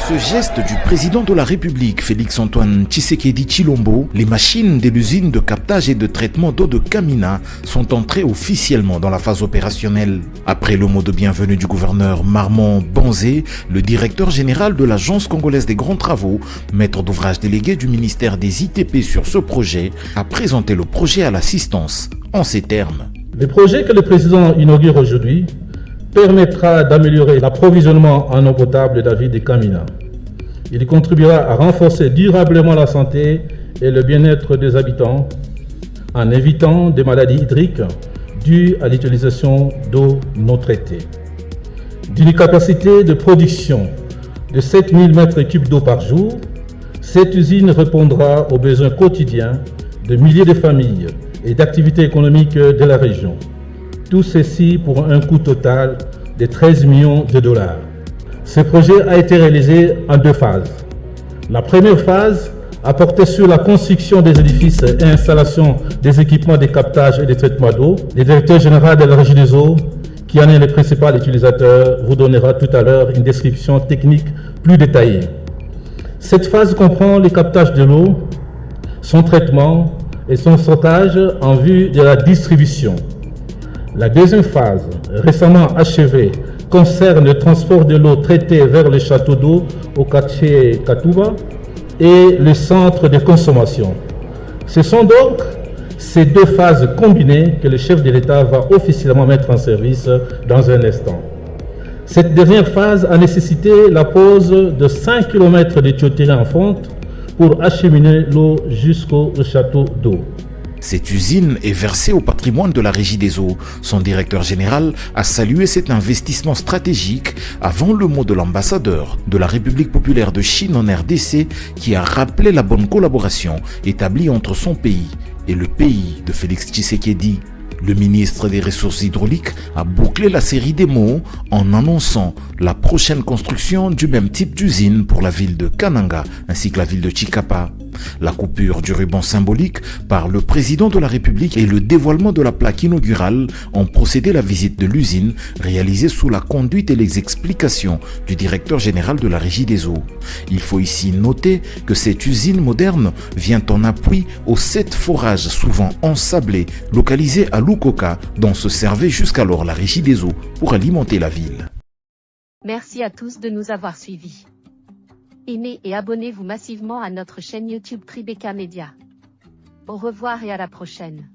ce geste du président de la République, Félix-Antoine Tshisekedi Tshilombo, les machines de l'usine de captage et de traitement d'eau de Kamina sont entrées officiellement dans la phase opérationnelle. Après le mot de bienvenue du gouverneur Marmon Banzé, le directeur général de l'Agence congolaise des grands travaux, maître d'ouvrage délégué du ministère des ITP sur ce projet, a présenté le projet à l'assistance en ces termes. Le projet que le président inaugure aujourd'hui permettra d'améliorer l'approvisionnement en eau potable de la ville de Kamina. Il contribuera à renforcer durablement la santé et le bien-être des habitants en évitant des maladies hydriques dues à l'utilisation d'eau non traitée. D'une capacité de production de 7000 m3 d'eau par jour, cette usine répondra aux besoins quotidiens de milliers de familles et d'activités économiques de la région. Tout ceci pour un coût total de 13 millions de dollars. Ce projet a été réalisé en 2 phases. La première phase a porté sur la construction des édifices et installation des équipements de captage et de traitement d'eau. Le directeur général de la Régie des eaux, qui en est le principal utilisateur, vous donnera tout à l'heure une description technique plus détaillée. Cette phase comprend le captage de l'eau, son traitement et son stockage en vue de la distribution. La deuxième phase, récemment achevée, concerne le transport de l'eau traitée vers le château d'eau au quartier Katuba et le centre de consommation. Ce sont donc ces 2 phases combinées que le chef de l'État va officiellement mettre en service dans un instant. Cette dernière phase a nécessité la pose de 5 km de tuyauterie en fonte pour acheminer l'eau jusqu'au château d'eau. Cette usine est versée au patrimoine de la Régie des eaux. Son directeur général a salué cet investissement stratégique avant le mot de l'ambassadeur de la République populaire de Chine en RDC qui a rappelé la bonne collaboration établie entre son pays et le pays de Félix Tshisekedi. Le ministre des Ressources hydrauliques a bouclé la série des mots en annonçant la prochaine construction du même type d'usine pour la ville de Kananga ainsi que la ville de Chikapa. La coupure du ruban symbolique par le président de la République et le dévoilement de la plaque inaugurale ont procédé à la visite de l'usine réalisée sous la conduite et les explications du directeur général de la Régie des eaux. Il faut ici noter que cette usine moderne vient en appui aux 7 forages souvent ensablés localisés à Lukoka dont se servait jusqu'alors la Régie des eaux pour alimenter la ville. Merci à tous de nous avoir suivis. Aimez et abonnez-vous massivement à notre chaîne YouTube Tribeca Media. Au revoir et à la prochaine.